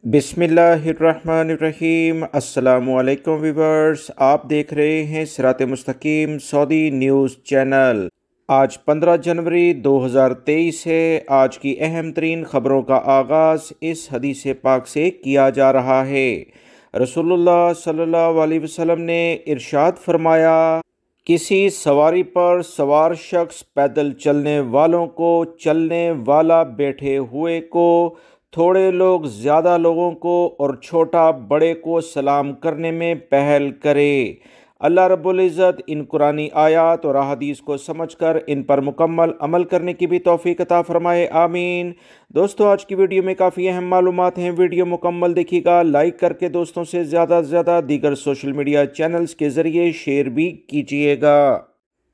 बिस्मिल्लाहिर्रहमानिर्रहीम। अस्सलामुअलैकुम व्यूवर्स, आप देख रहे हैं सिरात मुस्तकीम सऊदी न्यूज़ चैनल। आज 15 जनवरी 2023 है। आज की अहम तरीन ख़बरों का आगाज़ इस हदीस पाक से किया जा रहा है। रसूलुल्लाह सल्लल्लाहु अलैहि वसल्लम ने इरशाद फरमाया, किसी सवारी पर सवार शख्स पैदल चलने वालों को, चलने वाला बैठे हुए को, थोड़े लोग ज़्यादा लोगों को और छोटा बड़े को सलाम करने में पहल करे। अल्लाह रब्बुल इज़्ज़त इन कुरानी आयात और अहादीस को समझकर इन पर मुकम्मल अमल करने की भी तौफीक अता फरमाए, आमीन। दोस्तों, आज की वीडियो में काफ़ी अहम मालूमात हैं। वीडियो मुकम्मल देखिएगा, लाइक करके दोस्तों से ज़्यादा से ज़्यादा दीगर सोशल मीडिया चैनल्स के ज़रिए शेयर भी कीजिएगा।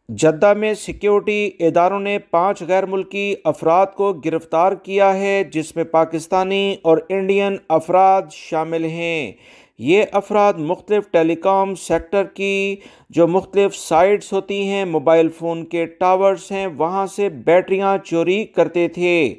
जद्दा में सिक्योरिटी इदारों ने 5 गैर मुल्की अफराद को गिरफ्तार किया है, जिसमें पाकिस्तानी और इंडियन अफराद शामिल हैं। ये अफराद मुख्तलिफ टेलीकॉम सेक्टर की जो मुख्तलिफ साइट्स होती हैं, मोबाइल फ़ोन के टावर्स हैं, वहाँ से बैटरियाँ चोरी करते थे।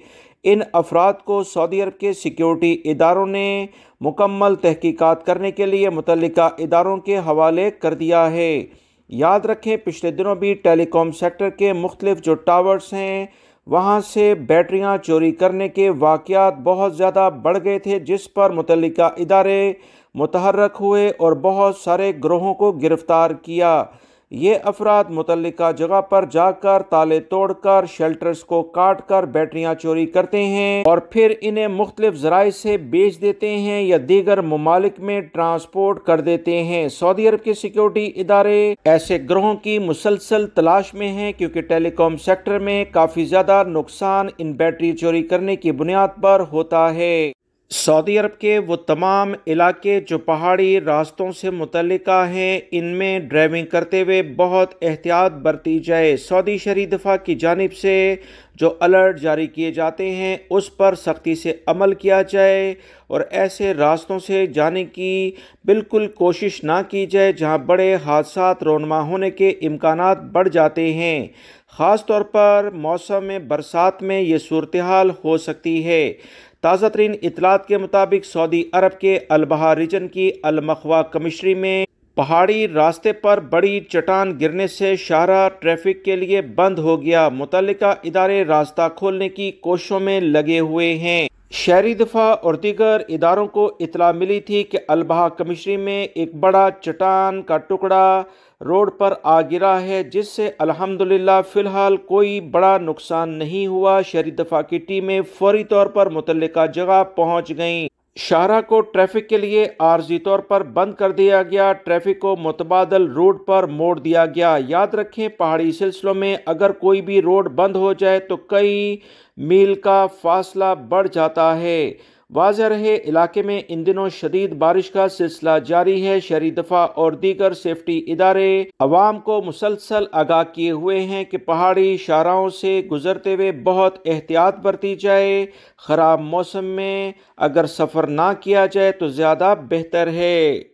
इन अफराद को सऊदी अरब के सिक्योरिटी इदारों ने मुकम्मल तहकीकात करने के लिए मुतल्लिका इदारों के हवाले कर दिया है। याद रखें, पिछले दिनों भी टेलीकॉम सेक्टर के मुख्तलिफ जो टावर्स हैं, वहाँ से बैटरियाँ चोरी करने के वाक़यात बहुत ज़्यादा बढ़ गए थे, जिस पर मुतल्लिका इदारे मुतहर्रक हुए और बहुत सारे गिरोहों को गिरफ़्तार किया। ये अफराद मुतल्लिका जगह पर जाकर ताले तोड़कर, शेल्टर्स को काट कर बैटरियाँ चोरी करते हैं और फिर इन्हें मुख्तलिफ ज़राए से बेच देते हैं या दीगर ममालिक में ट्रांसपोर्ट कर देते हैं। सऊदी अरब के सिक्योरिटी इदारे ऐसे गिरोहों की मुसलसल तलाश में हैं, क्योंकि टेलीकॉम सेक्टर में काफ़ी ज़्यादा नुकसान इन बैटरी चोरी करने की बुनियाद पर होता है। सऊदी अरब के वो तमाम इलाके जो पहाड़ी रास्तों से मुतल्लिका हैं, इनमें ड्राइविंग करते हुए बहुत एहतियात बरती जाए। सऊदी शहरी दफा की जानिब से जो अलर्ट जारी किए जाते हैं, उस पर सख्ती से अमल किया जाए और ऐसे रास्तों से जाने की बिल्कुल कोशिश ना की जाए जहां बड़े हादसात रोनमा होने के इम्कानात बढ़ जाते हैं। ख़ास तौर पर मौसम में बरसात में ये सूरत हाल हो सकती है। ताज़ा तरीन इतलात के मुताबिक सऊदी अरब के अल-बहा रीजन की अल-मखवा कमिश्नरी में पहाड़ी रास्ते पर बड़ी चट्टान गिरने से शाहराह ट्रैफिक के लिए बंद हो गया। मुतल्लिका इदारे रास्ता खोलने की कोशिशों में लगे हुए हैं। शहरी दफा और दीगर इदारों को इतला मिली थी कि अल-बहा कमिश्नरी में एक बड़ा चट्टान का टुकड़ा रोड पर आ गिरा है, जिससे अल्हम्दुलिल्लाह फ़िलहाल कोई बड़ा नुकसान नहीं हुआ। शहरी दफा की टीमें फौरी तौर पर मुतल्लिका जगह पहुंच गईं। शाहराह को ट्रैफिक के लिए आर्जी तौर पर बंद कर दिया गया। ट्रैफिक को मुतबादल रूट पर मोड़ दिया गया। याद रखें, पहाड़ी सिलसिलों में अगर कोई भी रोड बंद हो जाए तो कई मील का फासला बढ़ जाता है। वाज़ेह रहे, इलाके में इन दिनों शदीद बारिश का सिलसिला जारी है। शहरी दफा और दीगर सेफ्टी इदारे अवाम को मुसलसल आगाह किए हुए हैं कि पहाड़ी शाहराहों से गुजरते हुए बहुत एहतियात बरती जाए। ख़राब मौसम में अगर सफ़र ना किया जाए तो ज़्यादा बेहतर है।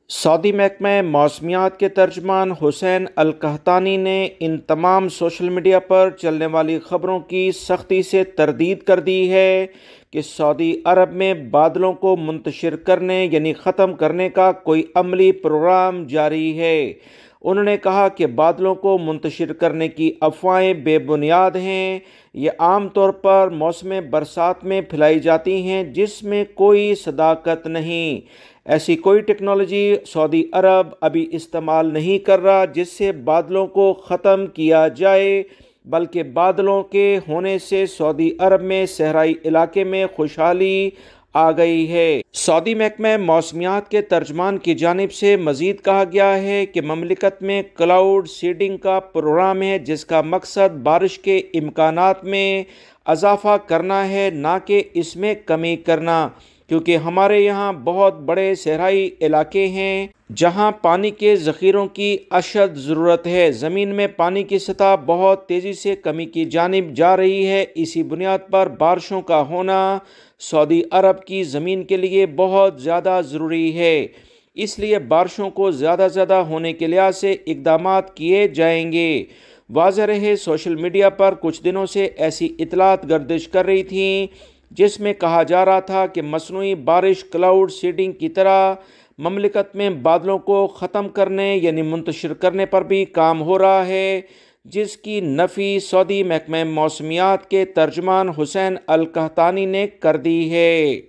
सऊदी महकमा मौसमियात के तर्जमान हुसैन अल कहतानी ने इन तमाम सोशल मीडिया पर चलने वाली ख़बरों की सख्ती से तरदीद कर दी है कि सऊदी अरब में बादलों को मुंतशिर करने यानी ख़त्म करने का कोई अमली प्रोग्राम जारी है। उन्होंने कहा कि बादलों को मुंतशिर करने की अफवाहें बेबुनियाद हैं। ये आम तौर पर मौसम बरसात में फैलाई जाती हैं, जिसमें कोई सदाकत नहीं। ऐसी कोई टेक्नोलॉजी सऊदी अरब अभी इस्तेमाल नहीं कर रहा जिससे बादलों को ख़त्म किया जाए, बल्कि बादलों के होने से सऊदी अरब में सहराई इलाके में खुशहाली आ गई है। सऊदी महकमा मौसमियात के तर्जमान की जानिब से मज़ीद कहा गया है कि ममलिकत में क्लाउड सीडिंग का प्रोग्राम है, जिसका मकसद बारिश के इम्कानात में इजाफ़ा करना है, ना कि इसमें कमी करना, क्योंकि हमारे यहाँ बहुत बड़े सहराई इलाके हैं जहाँ पानी के ज़ख़ीरों की अशद ज़रूरत है। ज़मीन में पानी की सतह बहुत तेज़ी से कमी की जानिब जा रही है। इसी बुनियाद पर बारिशों का होना सऊदी अरब की ज़मीन के लिए बहुत ज़्यादा ज़रूरी है। इसलिए बारिशों को ज़्यादा से ज़्यादा होने के लिहाज से इक़दामात किए जाएंगे। वाज़ेह रहे, सोशल मीडिया पर कुछ दिनों से ऐसी इतलात गर्दिश कर रही थी جس میں کہا جا رہا تھا کہ مصنوعی بارش کلاؤڈ سیڈنگ کی طرح مملکت میں بادلوں کو ختم کرنے یعنی منتشر کرنے پر بھی کام ہو رہا ہے، جس کی نفی سعودی محکمہ موسمیات کے ترجمان حسین القحطانی نے کر دی ہے۔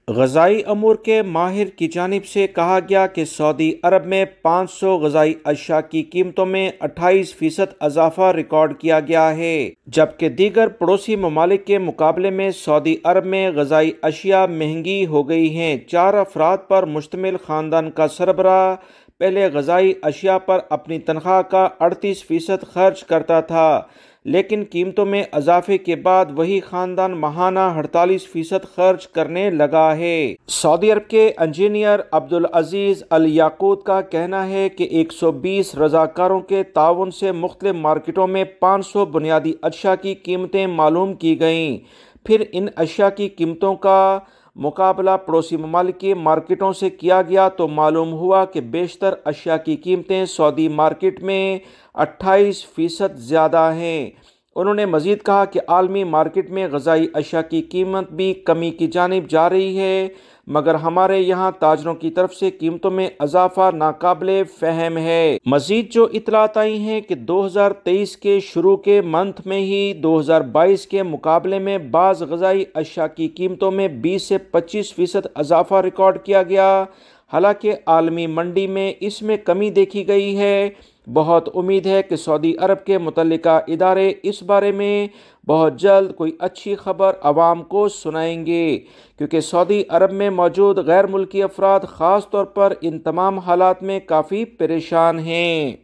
غذائی امور کے ماہر کی جانب سے کہا گیا کہ سعودی عرب میں 500 غذائی اشیاء کی قیمتوں میں 28% اضافہ ریکارڈ کیا گیا ہے، جبکہ دیگر پڑوسی ممالک کے مقابلے میں سعودی عرب میں غذائی اشیاء مہنگی ہو گئی ہیں۔ 4 افراد پر مشتمل خاندان کا سربراہ پہلے غذائی اشیاء پر اپنی تنخواہ کا 38% خرچ کرتا تھا، لیکن قیمتوں میں اضافے کے بعد وہی خاندان ماہانہ 48% خرچ کرنے لگا ہے۔ سعودی عرب کے انجینئر عبدالعزیز الیاقوت کا کہنا ہے کہ 120 رضاکاروں کے تعاون سے مختلف مارکیٹوں میں 500 بنیادی اشیاء کی قیمتیں معلوم کی گئیں۔ پھر ان اشیاء کی قیمتوں کا مقابلہ پڑوسی ممالک کی مارکیٹوں سے کیا گیا تو معلوم ہوا کہ بیشتر اشیاء کی قیمتیں سعودی مارکیٹ میں 28% زیادہ ہیں۔ انہوں نے مزید کہا کہ عالمی مارکیٹ میں غذائی اشیاء کی قیمت بھی کمی کی جانب جا رہی ہے، مگر ہمارے یہاں تاجروں کی طرف سے قیمتوں میں اضافہ ناقابل فہم ہے۔ مزید جو اطلاعات آئی ہیں کہ 2023 کے شروع کے منتھ میں ہی 2022 کے مقابلے میں بعض غذائی اشیاء کی قیمتوں میں 20 سے 25% اضافہ ریکارڈ کیا گیا، حالانکہ عالمی منڈی میں اس میں کمی دیکھی گئی ہے۔ بہت امید ہے کہ سعودی عرب کے متعلقہ ادارے اس بارے میں بہت جلد کوئی اچھی خبر عوام کو سنائیں گے، کیونکہ سعودی عرب میں موجود غیر ملکی افراد خاص طور پر ان تمام حالات میں کافی پریشان ہیں۔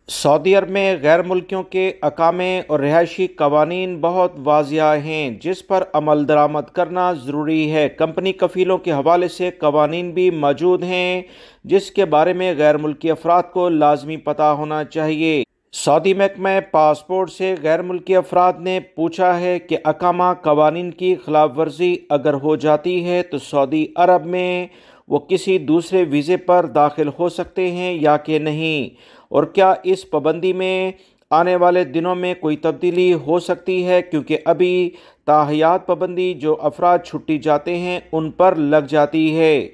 سعودی عرب میں غیر ملکیوں کے اقامے اور رہائشی قوانین بہت واضح ہیں، جس پر عمل درآمد کرنا ضروری ہے۔ کمپنی کفیلوں کے حوالے سے قوانین بھی موجود ہیں، جس کے بارے میں غیر ملکی افراد کو لازمی پتہ ہونا چاہیے۔ سعودی محکمہ پاسپورٹ سے غیر ملکی افراد نے پوچھا ہے کہ اقامہ قوانین کی خلاف ورزی اگر ہو جاتی ہے تو سعودی عرب میں وہ کسی دوسرے ویزے پر داخل ہو سکتے ہیں یا کہ نہیں، اور کیا اس پابندی میں آنے والے دنوں میں کوئی تبدیلی ہو سکتی ہے، کیونکہ ابھی تاحیات پابندی جو افراد چھٹی جاتے ہیں ان پر لگ جاتی ہے۔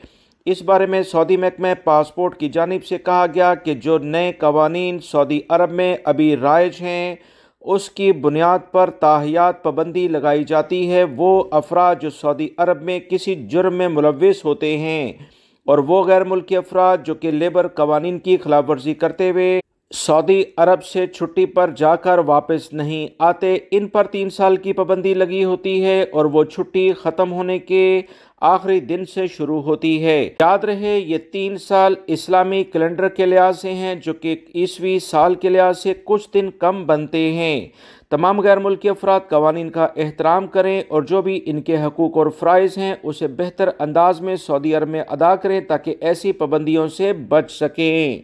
اس بارے میں سعودی محکمہ پاسپورٹ کی جانب سے کہا گیا کہ جو نئے قوانین سعودی عرب میں ابھی رائج ہیں اس کی بنیاد پر تاحیات پابندی لگائی جاتی ہے وہ افراد جو سعودی عرب میں کسی جرم میں ملوث ہوتے ہیں، اور وہ غیر ملکی افراد جو کہ لیبر قوانین کی خلاف ورزی کرتے ہوئے سعودی عرب سے چھٹی پر جا کر واپس نہیں آتے، ان پر 3 سال کی پابندی لگی ہوتی ہے اور وہ چھٹی ختم ہونے کے آخری دن سے شروع ہوتی ہے۔ یاد رہے یہ 3 سال اسلامی کیلنڈر کے لحاظ سے ہیں، جو کہ عیسوی سال کے لحاظ سے کچھ دن کم بنتے ہیں۔ تمام غیر ملکی افراد قوانین کا احترام کریں اور جو بھی ان کے حقوق اور فرائض ہیں اسے بہتر انداز میں سعودی عرب میں ادا کریں تاکہ ایسی پابندیوں سے بچ سکیں۔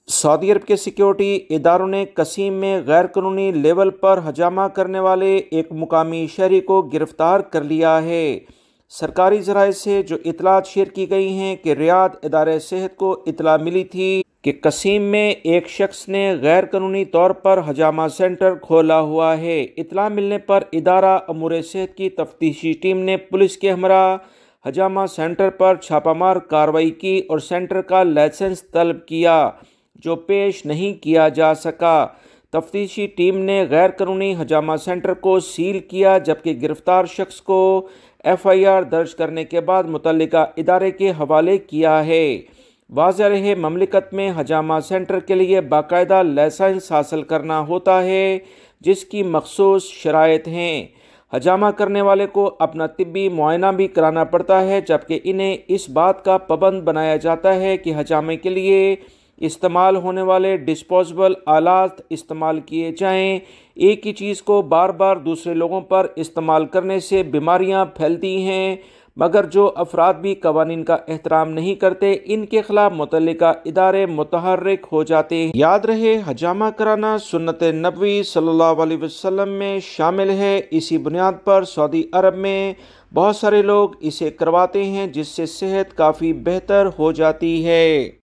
سعودی عرب کے سیکیورٹی اداروں نے قصیم میں غیر قانونی لیول پر ہجامہ کرنے والے ایک مقامی شہری کو گرفتار کر لیا ہے۔ سرکاری ذرائع سے جو اطلاعات شیئر کی گئی ہیں کہ ریاض ادارہ صحت کو اطلاع ملی تھی کہ قصیم میں ایک شخص نے غیر قانونی طور پر ہجامہ سینٹر کھولا ہوا ہے۔ اطلاع ملنے پر ادارہ امور صحت کی تفتیشی ٹیم نے پولیس کے ہمراہ ہجامہ سینٹر پر چھاپہ مار کارروائی کی اور سینٹر کا لائسنس طلب کیا، جو پیش نہیں کیا جا سکا۔ تفتیشی ٹیم نے غیر قانونی ہجامہ سینٹر کو سیل کیا، جبکہ گرفتار شخص کو FIR درج کرنے کے بعد متعلقہ ادارے کے حوالے کیا ہے۔ واضح رہے مملکت میں ہجامہ سینٹر کے لیے باقاعدہ لائسنس حاصل کرنا ہوتا ہے، جس کی مخصوص شرائط ہیں۔ ہجامہ کرنے والے کو اپنا طبی معائنہ بھی کرانا پڑتا ہے، جبکہ انہیں اس بات کا پابند بنایا جاتا ہے کہ ہجامے کے لیے استعمال ہونے والے ڈسپوزیبل آلات استعمال کیے جائیں۔ ایک ہی چیز کو بار بار دوسرے لوگوں پر استعمال کرنے سے بیماریاں پھیلتی ہیں، مگر جو افراد بھی قوانین کا احترام نہیں کرتے ان کے خلاف متعلقہ ادارے متحرک ہو جاتے ہیں۔ یاد رہے ہجامہ کرانا سنت نبوی صلی اللہ علیہ وسلم میں شامل ہے۔ اسی بنیاد پر سعودی عرب میں بہت سارے لوگ اسے کرواتے ہیں، جس سے صحت کافی بہتر ہو جاتی ہے۔